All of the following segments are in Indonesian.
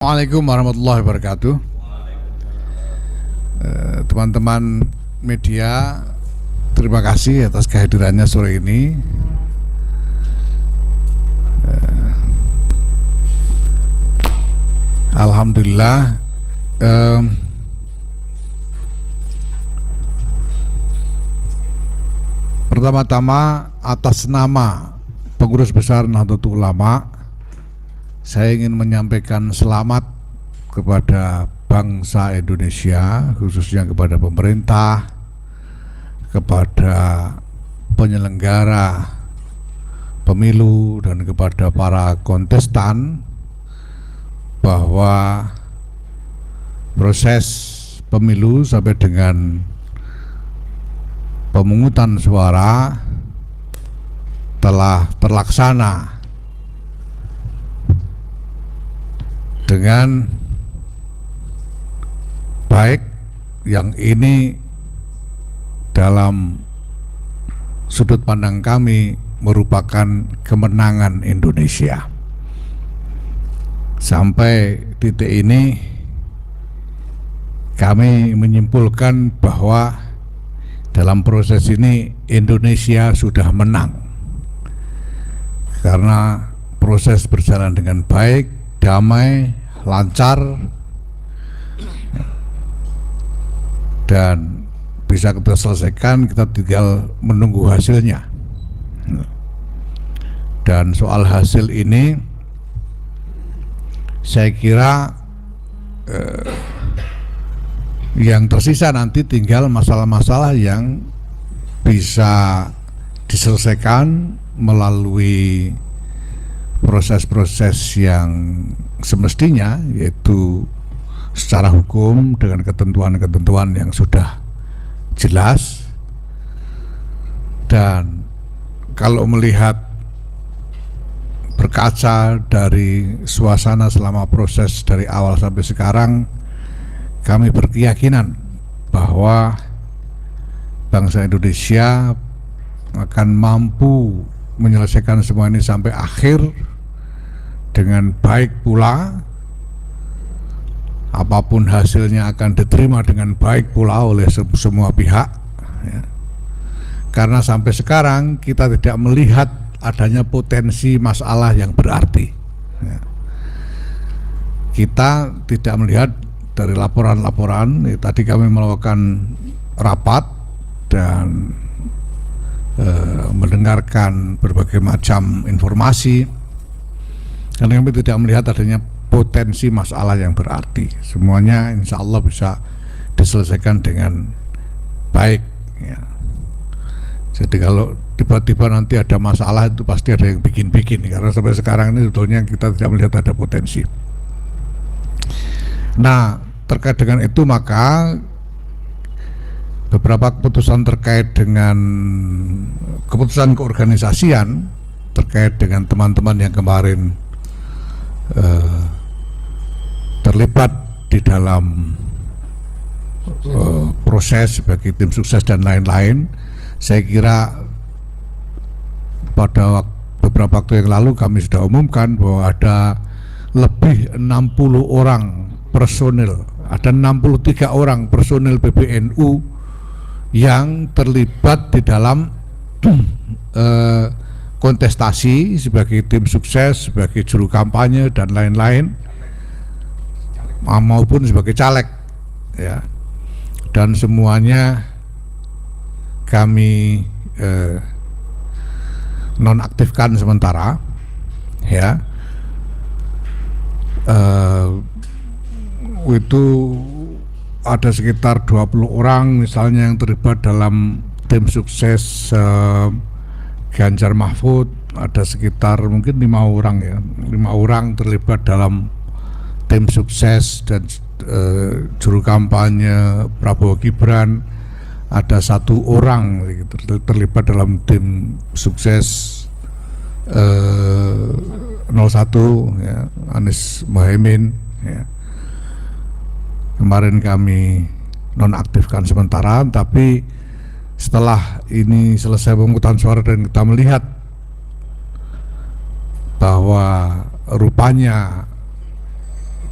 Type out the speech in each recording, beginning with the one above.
Assalamualaikum warahmatullahi wabarakatuh. Teman-teman media, terima kasih atas kehadirannya sore ini. Alhamdulillah, pertama-tama atas nama Pengurus Besar Nahdlatul Ulama, saya ingin menyampaikan selamat kepada bangsa Indonesia, khususnya kepada pemerintah, kepada penyelenggara pemilu, dan kepada para kontestan, bahwa proses pemilu sampai dengan pemungutan suara telah terlaksana dengan baik, yang ini dalam sudut pandang kami merupakan kemenangan Indonesia. Sampai titik ini kami menyimpulkan bahwa dalam proses ini Indonesia sudah menang, karena proses berjalan dengan baik, damai, lancar, dan bisa kita selesaikan. Kita tinggal menunggu hasilnya. Dan soal hasil ini, saya kira yang tersisa nanti tinggal masalah-masalah yang bisa diselesaikan melalui proses-proses yang semestinya, yaitu secara hukum dengan ketentuan-ketentuan yang sudah jelas. Dan kalau melihat, berkaca dari suasana selama proses dari awal sampai sekarang, kami berkeyakinan bahwa bangsa Indonesia akan mampu menyelesaikan semua ini sampai akhir dengan baik pula. Apapun hasilnya akan diterima dengan baik pula oleh semua pihak, ya. Karena sampai sekarang kita tidak melihat adanya potensi masalah yang berarti, ya. Kita tidak melihat dari laporan-laporan, tadi kami melakukan rapat dan mendengarkan berbagai macam informasi, karena kami tidak melihat adanya potensi masalah yang berarti. Semuanya insya Allah bisa diselesaikan dengan baik, ya. Jadi kalau tiba-tiba nanti ada masalah, itu pasti ada yang bikin-bikin, karena sampai sekarang ini sebetulnya kita tidak melihat ada potensi. Nah, terkait dengan itu, maka beberapa keputusan terkait dengan keputusan keorganisasian terkait dengan teman-teman yang kemarin terlibat di dalam proses sebagai tim sukses dan lain-lain, saya kira pada beberapa waktu yang lalu kami sudah umumkan bahwa ada lebih 60 orang personil, ada 63 orang personil PBNU yang terlibat di dalam kontestasi sebagai tim sukses, sebagai juru kampanye dan lain-lain, maupun sebagai caleg, ya. Dan semuanya kami nonaktifkan sementara, ya. Itu ada sekitar 20 orang misalnya yang terlibat dalam tim sukses Ganjar Mahfud, ada sekitar mungkin 5 orang, ya, 5 orang terlibat dalam tim sukses dan juru kampanye Prabowo Gibran, ada 1 orang terlibat dalam tim sukses 01, ya, Anies Mohaimin, ya. Kemarin kami nonaktifkan sementara, tapi setelah ini selesai pemungutan suara dan kita melihat bahwa rupanya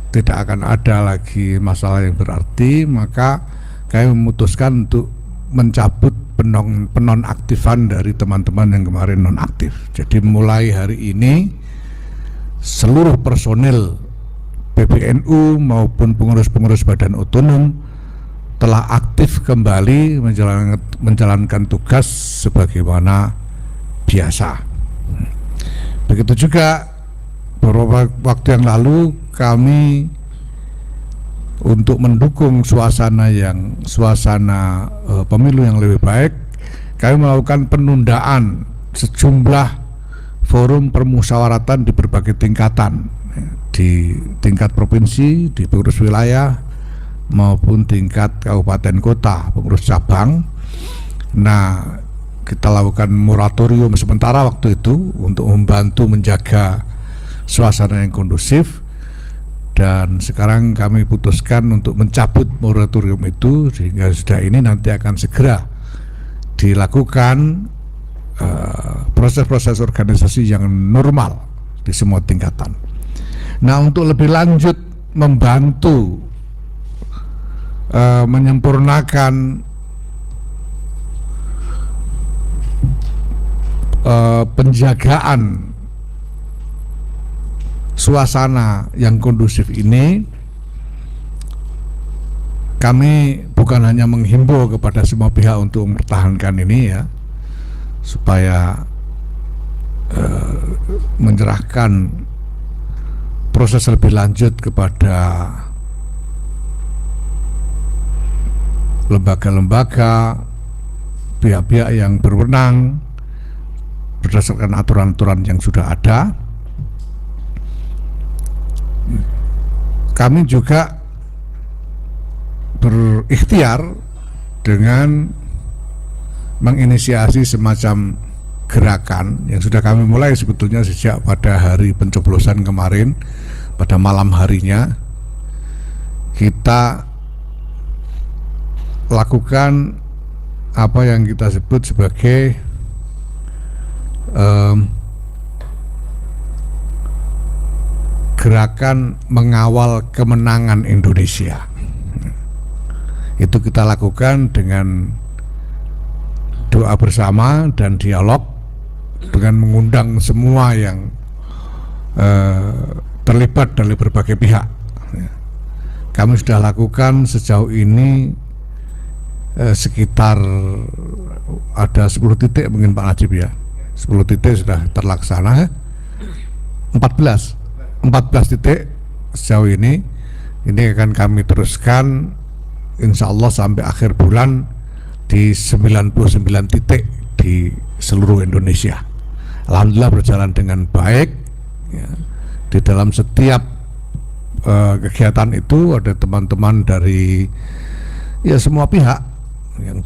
tidak akan ada lagi masalah yang berarti, maka kami memutuskan untuk mencabut penonaktifan dari teman-teman yang kemarin nonaktif. Jadi mulai hari ini seluruh personil PBNU maupun pengurus-pengurus badan otonom telah aktif kembali menjalankan tugas sebagaimana biasa. Begitu juga beberapa waktu yang lalu kami untuk mendukung suasana pemilu yang lebih baik, kami melakukan penundaan sejumlah forum permusyawaratan di berbagai tingkatan, di tingkat provinsi, di pengurus wilayah maupun tingkat kabupaten kota, pengurus cabang. Nah, kita lakukan moratorium sementara waktu itu untuk membantu menjaga suasana yang kondusif, dan sekarang kami putuskan untuk mencabut moratorium itu sehingga sudah ini nanti akan segera dilakukan proses-proses organisasi yang normal di semua tingkatan. Nah, untuk lebih lanjut membantu menyempurnakan penjagaan suasana yang kondusif ini, kami bukan hanya menghimbau kepada semua pihak untuk mempertahankan ini ya, supaya menyerahkan proses lebih lanjut kepada lembaga-lembaga, pihak-pihak yang berwenang berdasarkan aturan-aturan yang sudah ada. Kami juga berikhtiar dengan menginisiasi semacam gerakan yang sudah kami mulai sebetulnya sejak pada hari pencoblosan kemarin. Pada malam harinya kita lakukan apa yang kita sebut sebagai gerakan mengawal kemenangan Indonesia. Itu kita lakukan dengan doa bersama dan dialog dengan mengundang semua yang terlibat dari berbagai pihak. Kami sudah lakukan sejauh ini sekitar ada 10 titik mungkin Pak Najib ya. 10 titik sudah terlaksana. 14 titik sejauh ini akan kami teruskan insya Allah sampai akhir bulan di 99 titik di seluruh Indonesia. Alhamdulillah berjalan dengan baik ya. Di dalam setiap kegiatan itu ada teman-teman dari ya semua pihak, yang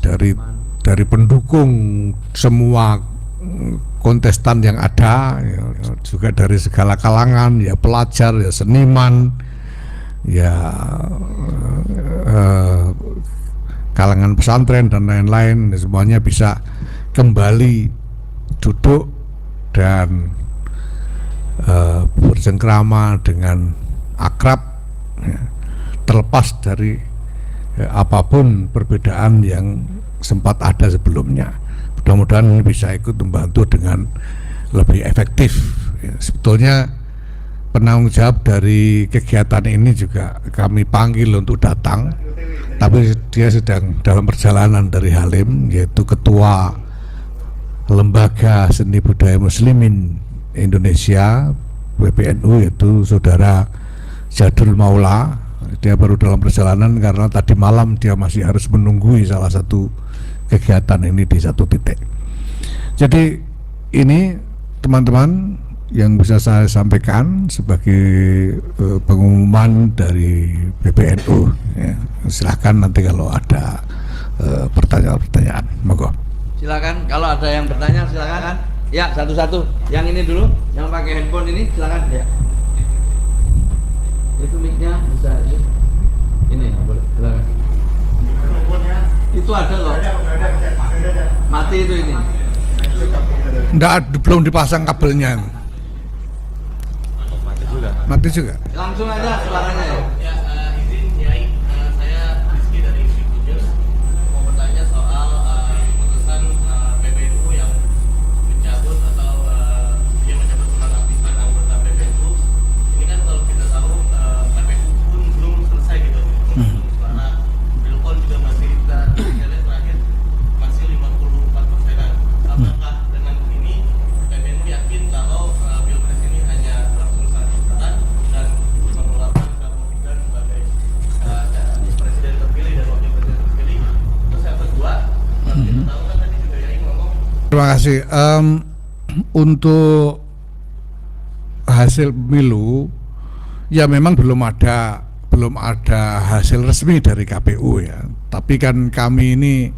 dari pendukung semua kontestan yang ada ya, juga dari segala kalangan ya, pelajar ya, seniman ya, kalangan pesantren dan lain-lain, semuanya bisa kembali duduk dan bercengkrama dengan akrab ya, terlepas dari apapun perbedaan yang sempat ada sebelumnya. Mudah-mudahan ini bisa ikut membantu dengan lebih efektif ya. Sebetulnya penanggung jawab dari kegiatan ini juga kami panggil untuk datang, tapi dia sedang dalam perjalanan dari Halim, yaitu Ketua Lembaga Seni Budaya Muslimin Indonesia PBNU, yaitu Saudara Jadul Maula. Dia baru dalam perjalanan karena tadi malam dia masih harus menunggui salah satu kegiatan ini di satu titik. Jadi ini teman-teman yang bisa saya sampaikan sebagai pengumuman dari PBNU ya. Silahkan nanti kalau ada pertanyaan-pertanyaan, monggo. Silakan kalau ada yang bertanya silakan. Ya, satu-satu. Yang ini dulu, yang pakai handphone ini silakan ya. Itu mic-nya bisa ini boleh, silakan. Itu ada loh. Mati itu ini. Belum dipasang kabelnya. Mati juga. Langsung aja suaranya ya. Terima kasih. Untuk hasil pemilu, ya memang belum ada hasil resmi dari KPU ya. Tapi kan kami ini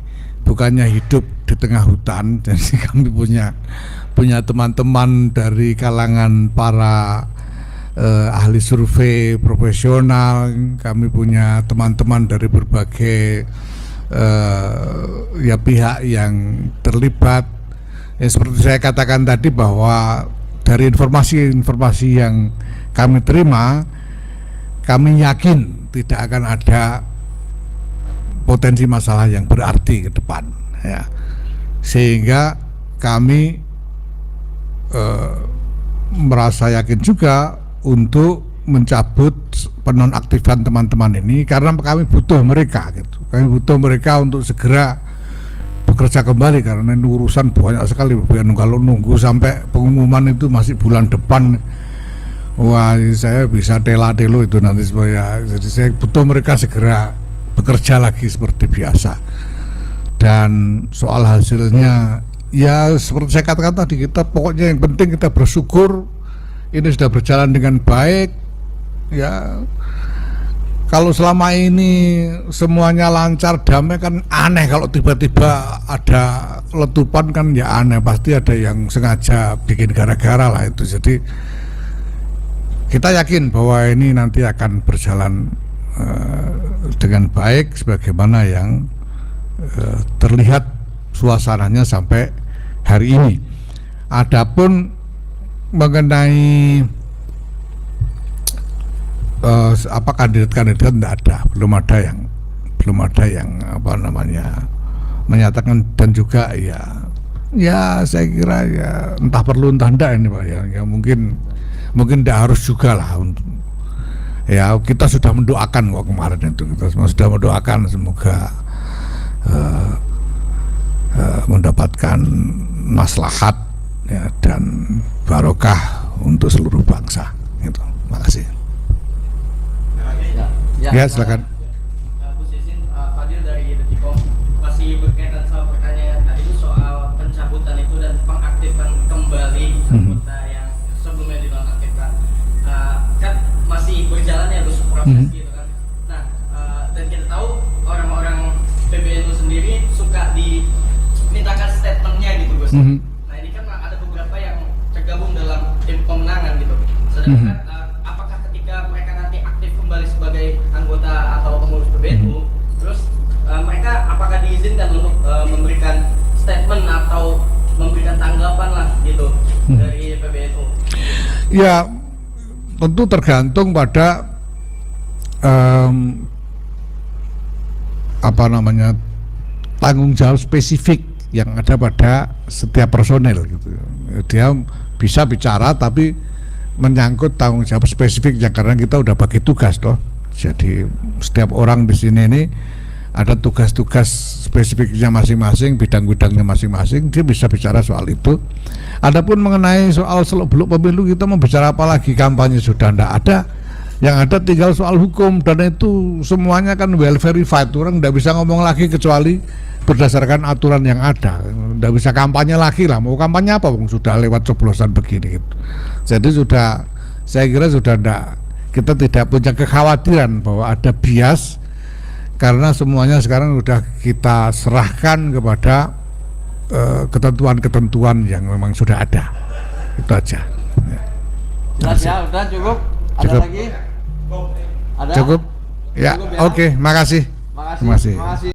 bukannya hidup di tengah hutan, jadi kami punya teman-teman dari kalangan para ahli survei profesional, kami punya teman-teman dari berbagai ya pihak yang terlibat. Ya, seperti saya katakan tadi bahwa dari informasi yang kami terima, kami yakin tidak akan ada potensi masalah yang berarti ke depan ya. Sehingga kami merasa yakin juga untuk mencabut penonaktifan teman-teman ini karena kami butuh mereka gitu. Kami butuh mereka untuk segera bekerja kembali karena ini urusan banyak sekali. Kalau nunggu sampai pengumuman itu masih bulan depan, wah saya bisa telo itu nanti supaya. Jadi saya butuh mereka segera bekerja lagi seperti biasa. Dan soal hasilnya ya seperti saya katakan tadi, kita pokoknya yang penting kita bersyukur ini sudah berjalan dengan baik ya. Kalau selama ini semuanya lancar damai kan aneh, kalau tiba-tiba ada letupan kan ya aneh, pasti ada yang sengaja bikin gara-gara lah itu. Jadi kita yakin bahwa ini nanti akan berjalan dengan baik sebagaimana yang terlihat suasananya sampai hari ini. Adapun mengenai apa kandidat tidak ada, belum ada yang apa namanya menyatakan, dan juga ya saya kira ya entah perlu entah enggak ini Pak ya mungkin tidak harus juga lah untuk ya. Kita sudah mendoakan kok kemarin itu, kita sudah mendoakan semoga mendapatkan maslahat ya, dan barokah untuk seluruh bangsa gitu. Terima kasih. Ya, silakan. Bu Sisin, Fadil dari Detikom, masih berkaitan sama pertanyaan tadi itu soal pencabutan itu dan pengaktifan kembali anggota yang sebelumnya dinonaktifkan. Kan masih berjalan ya Gus proses gitu kan. Nah, dan kita tahu orang-orang PBNU sendiri suka dimintakan statementnya gitu Gus. Nah ini kan ada beberapa yang tergabung dalam tim pemenangan gitu. Sedangkan apakah ketika mereka nanti aktif kembali sebagai anggota atau pengurus PBNU, terus mereka apakah diizinkan untuk memberikan statement atau memberikan tanggapan lah gitu dari PBNU? Ya tentu tergantung pada apa namanya tanggung jawab spesifik yang ada pada setiap personel gitu. Dia bisa bicara tapi menyangkut tanggung jawab spesifiknya karena kita udah bagi tugas toh. Jadi setiap orang di sini ini ada tugas-tugas spesifiknya masing-masing, bidang-bidangnya masing-masing, dia bisa bicara soal itu. Adapun mengenai soal seluk-beluk pemilu, kita mau bicara apa lagi, kampanye sudah ndak ada. Yang ada tinggal soal hukum, dan itu semuanya kan well verified. Orang ndak bisa ngomong lagi kecuali berdasarkan aturan yang ada. Ndak bisa kampanye lagi lah, mau kampanye apa bang, sudah lewat coblosan begini gitu. Jadi sudah, saya kira sudah ndak, kita tidak punya kekhawatiran bahwa ada bias, karena semuanya sekarang sudah kita serahkan kepada ketentuan-ketentuan yang memang sudah ada. Itu aja. Jelas ya, udah cukup. Ada Cukup. lagi? Ada? Cukup? Ya, Cukup ya? oke, makasih. Makasih. Terima kasih. Makasih.